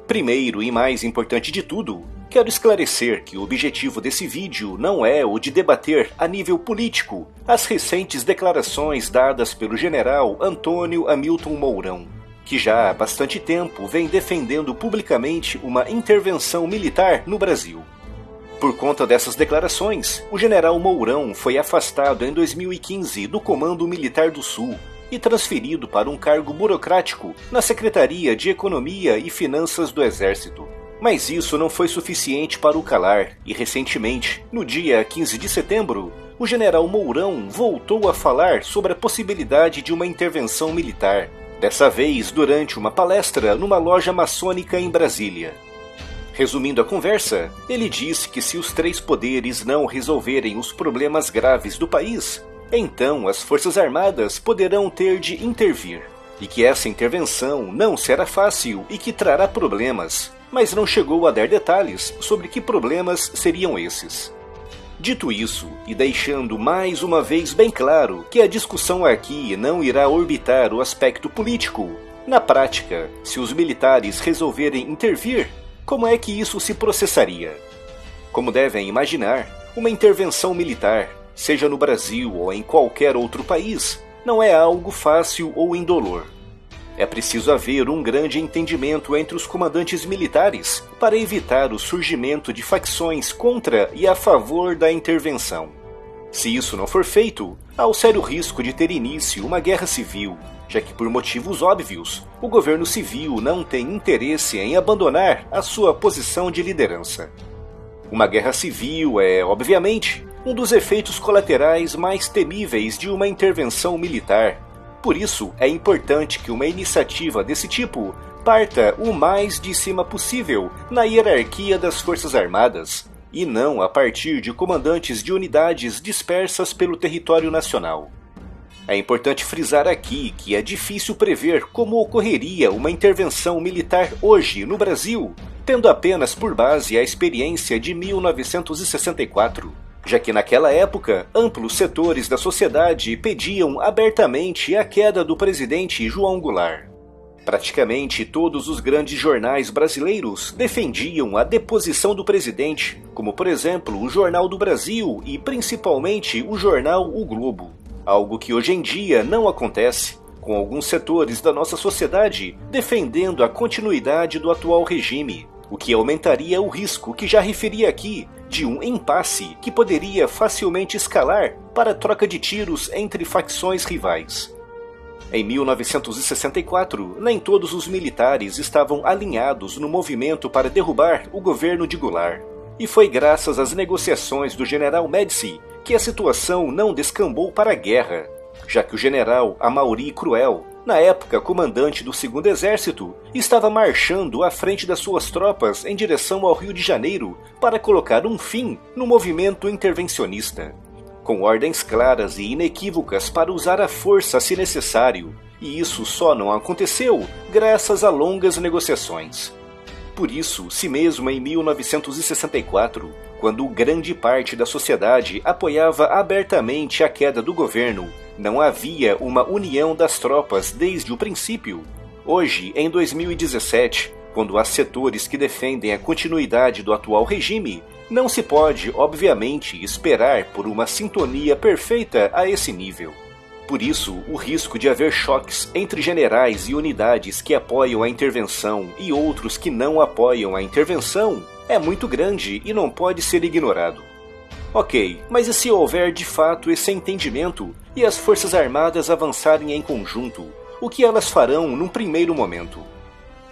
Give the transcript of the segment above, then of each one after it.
Primeiro e mais importante de tudo, quero esclarecer que o objetivo desse vídeo não é o de debater a nível político as recentes declarações dadas pelo general Antônio Hamilton Mourão, que já há bastante tempo vem defendendo publicamente uma intervenção militar no Brasil. Por conta dessas declarações, o general Mourão foi afastado em 2015 do Comando Militar do Sul e transferido para um cargo burocrático na Secretaria de Economia e Finanças do Exército. Mas isso não foi suficiente para o calar, e recentemente, no dia 15 de setembro, o general Mourão voltou a falar sobre a possibilidade de uma intervenção militar, dessa vez durante uma palestra numa loja maçônica em Brasília. Resumindo a conversa, ele disse que se os três poderes não resolverem os problemas graves do país, então as Forças Armadas poderão ter de intervir, e que essa intervenção não será fácil e que trará problemas, mas não chegou a dar detalhes sobre que problemas seriam esses. Dito isso, e deixando mais uma vez bem claro que a discussão aqui não irá orbitar o aspecto político, na prática, se os militares resolverem intervir, como é que isso se processaria? Como devem imaginar, uma intervenção militar, seja no Brasil ou em qualquer outro país, não é algo fácil ou indolor. É preciso haver um grande entendimento entre os comandantes militares para evitar o surgimento de facções contra e a favor da intervenção. Se isso não for feito, há o sério risco de ter início uma guerra civil, já que por motivos óbvios, o governo civil não tem interesse em abandonar a sua posição de liderança. Uma guerra civil é, obviamente, um dos efeitos colaterais mais temíveis de uma intervenção militar. Por isso, é importante que uma iniciativa desse tipo parta o mais de cima possível na hierarquia das Forças Armadas, e não a partir de comandantes de unidades dispersas pelo território nacional. É importante frisar aqui que é difícil prever como ocorreria uma intervenção militar hoje no Brasil, tendo apenas por base a experiência de 1964. Já que naquela época, amplos setores da sociedade pediam abertamente a queda do presidente João Goulart. Praticamente todos os grandes jornais brasileiros defendiam a deposição do presidente, como por exemplo o Jornal do Brasil e principalmente o jornal O Globo. Algo que hoje em dia não acontece, com alguns setores da nossa sociedade defendendo a continuidade do atual regime, o que aumentaria o risco que já referi aqui de um impasse que poderia facilmente escalar para a troca de tiros entre facções rivais. Em 1964, nem todos os militares estavam alinhados no movimento para derrubar o governo de Goulart, e foi graças às negociações do general Médici que a situação não descambou para a guerra, já que o general Amaury Cruel, na época comandante do 2º Exército, estava marchando à frente das suas tropas em direção ao Rio de Janeiro para colocar um fim no movimento intervencionista, com ordens claras e inequívocas para usar a força se necessário, e isso só não aconteceu graças a longas negociações. Por isso, se mesmo em 1964, quando grande parte da sociedade apoiava abertamente a queda do governo, não havia uma união das tropas desde o princípio, hoje, em 2017, quando há setores que defendem a continuidade do atual regime, não se pode, obviamente, esperar por uma sintonia perfeita a esse nível. Por isso, o risco de haver choques entre generais e unidades que apoiam a intervenção e outros que não apoiam a intervenção é muito grande e não pode ser ignorado. Ok, mas e se houver de fato esse entendimento e as Forças Armadas avançarem em conjunto, o que elas farão num primeiro momento?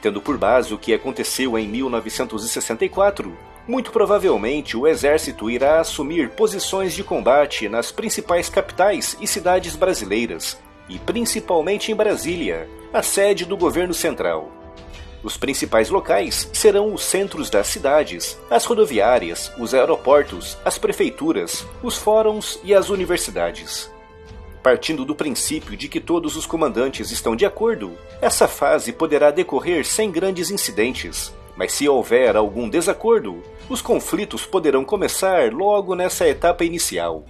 Tendo por base o que aconteceu em 1964, muito provavelmente o Exército irá assumir posições de combate nas principais capitais e cidades brasileiras, e principalmente em Brasília, a sede do governo central. Os principais locais serão os centros das cidades, as rodoviárias, os aeroportos, as prefeituras, os fóruns e as universidades. Partindo do princípio de que todos os comandantes estão de acordo, essa fase poderá decorrer sem grandes incidentes, mas se houver algum desacordo, os conflitos poderão começar logo nessa etapa inicial.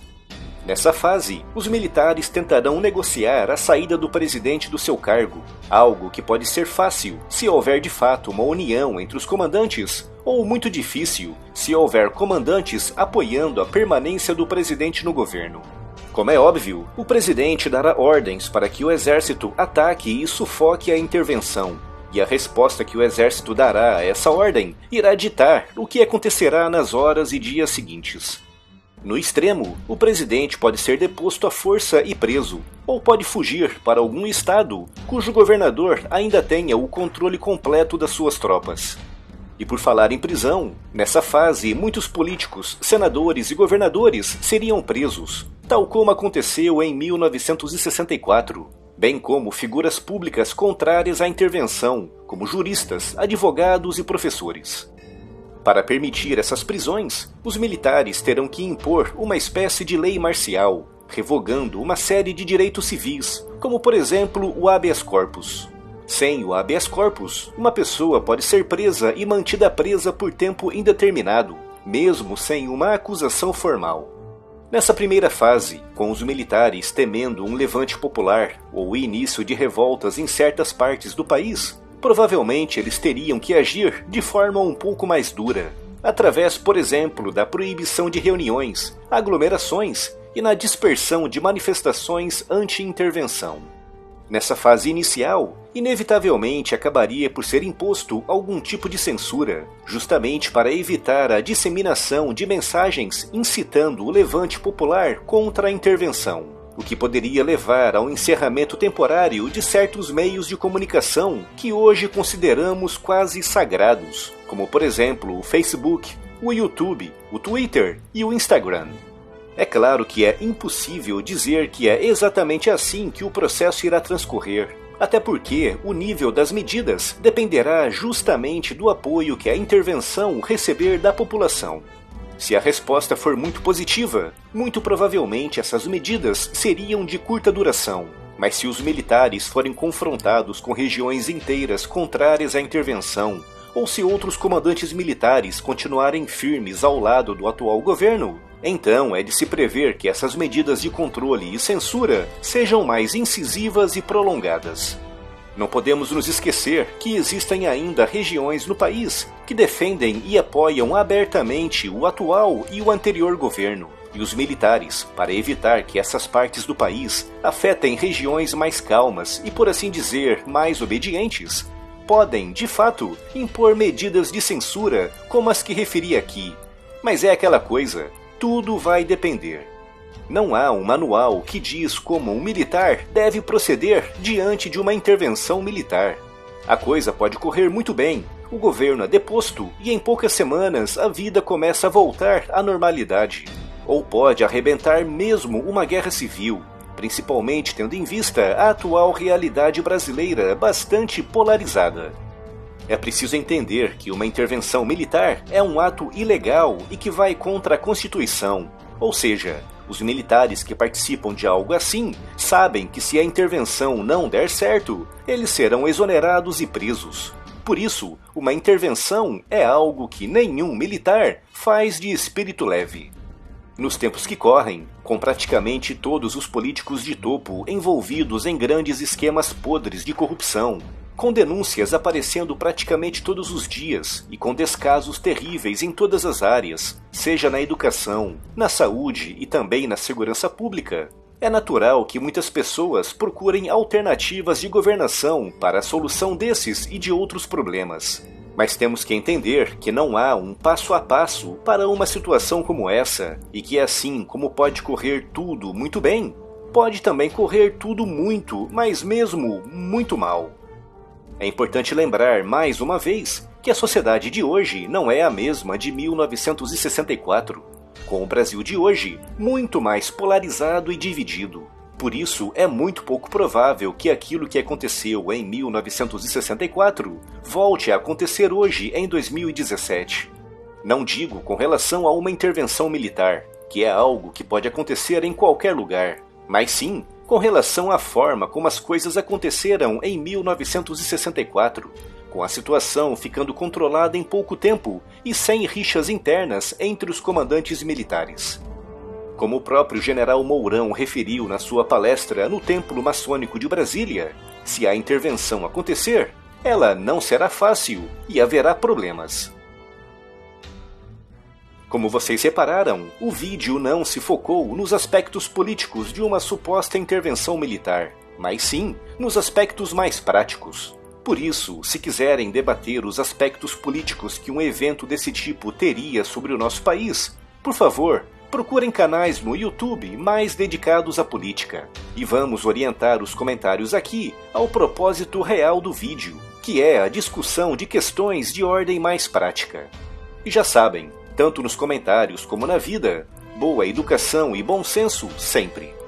Nessa fase, os militares tentarão negociar a saída do presidente do seu cargo, algo que pode ser fácil se houver de fato uma união entre os comandantes, ou muito difícil se houver comandantes apoiando a permanência do presidente no governo. Como é óbvio, o presidente dará ordens para que o exército ataque e sufoque a intervenção, e a resposta que o exército dará a essa ordem irá ditar o que acontecerá nas horas e dias seguintes. No extremo, o presidente pode ser deposto à força e preso, ou pode fugir para algum estado cujo governador ainda tenha o controle completo das suas tropas. E por falar em prisão, nessa fase muitos políticos, senadores e governadores seriam presos, tal como aconteceu em 1964, bem como figuras públicas contrárias à intervenção, como juristas, advogados e professores. Para permitir essas prisões, os militares terão que impor uma espécie de lei marcial, revogando uma série de direitos civis, como por exemplo o habeas corpus. Sem o habeas corpus, uma pessoa pode ser presa e mantida presa por tempo indeterminado, mesmo sem uma acusação formal. Nessa primeira fase, com os militares temendo um levante popular ou o início de revoltas em certas partes do país, provavelmente eles teriam que agir de forma um pouco mais dura, através, por exemplo, da proibição de reuniões, aglomerações e na dispersão de manifestações anti-intervenção. Nessa fase inicial, inevitavelmente acabaria por ser imposto algum tipo de censura, justamente para evitar a disseminação de mensagens incitando o levante popular contra a intervenção, o que poderia levar ao encerramento temporário de certos meios de comunicação que hoje consideramos quase sagrados, como por exemplo o Facebook, o YouTube, o Twitter e o Instagram. É claro que é impossível dizer que é exatamente assim que o processo irá transcorrer, até porque o nível das medidas dependerá justamente do apoio que a intervenção receber da população. Se a resposta for muito positiva, muito provavelmente essas medidas seriam de curta duração, mas se os militares forem confrontados com regiões inteiras contrárias à intervenção, ou se outros comandantes militares continuarem firmes ao lado do atual governo, então é de se prever que essas medidas de controle e censura sejam mais incisivas e prolongadas. Não podemos nos esquecer que existem ainda regiões no país que defendem e apoiam abertamente o atual e o anterior governo, e os militares, para evitar que essas partes do país afetem regiões mais calmas e, por assim dizer, mais obedientes, podem, de fato, impor medidas de censura como as que referi aqui. Mas é aquela coisa, tudo vai depender. Não há um manual que diz como um militar deve proceder diante de uma intervenção militar. A coisa pode correr muito bem, o governo é deposto e em poucas semanas a vida começa a voltar à normalidade. Ou pode arrebentar mesmo uma guerra civil, principalmente tendo em vista a atual realidade brasileira bastante polarizada. É preciso entender que uma intervenção militar é um ato ilegal e que vai contra a Constituição, ou seja, os militares que participam de algo assim sabem que se a intervenção não der certo, eles serão exonerados e presos. Por isso, uma intervenção é algo que nenhum militar faz de espírito leve. Nos tempos que correm, com praticamente todos os políticos de topo envolvidos em grandes esquemas podres de corrupção, com denúncias aparecendo praticamente todos os dias e com descasos terríveis em todas as áreas, seja na educação, na saúde e também na segurança pública, é natural que muitas pessoas procurem alternativas de governação para a solução desses e de outros problemas. Mas temos que entender que não há um passo a passo para uma situação como essa, e que assim como pode correr tudo muito bem, pode também correr tudo muito, mas mesmo muito mal. É importante lembrar, mais uma vez, que a sociedade de hoje não é a mesma de 1964, com o Brasil de hoje muito mais polarizado e dividido. Por isso, é muito pouco provável que aquilo que aconteceu em 1964 volte a acontecer hoje em 2017. Não digo com relação a uma intervenção militar, que é algo que pode acontecer em qualquer lugar, mas sim com relação à forma como as coisas aconteceram em 1964, com a situação ficando controlada em pouco tempo e sem rixas internas entre os comandantes militares. Como o próprio general Mourão referiu na sua palestra no Templo Maçônico de Brasília, se a intervenção acontecer, ela não será fácil e haverá problemas. Como vocês repararam, o vídeo não se focou nos aspectos políticos de uma suposta intervenção militar, mas sim nos aspectos mais práticos. Por isso, se quiserem debater os aspectos políticos que um evento desse tipo teria sobre o nosso país, por favor, procurem canais no YouTube mais dedicados à política. E vamos orientar os comentários aqui ao propósito real do vídeo, que é a discussão de questões de ordem mais prática. E já sabem, tanto nos comentários como na vida, boa educação e bom senso sempre.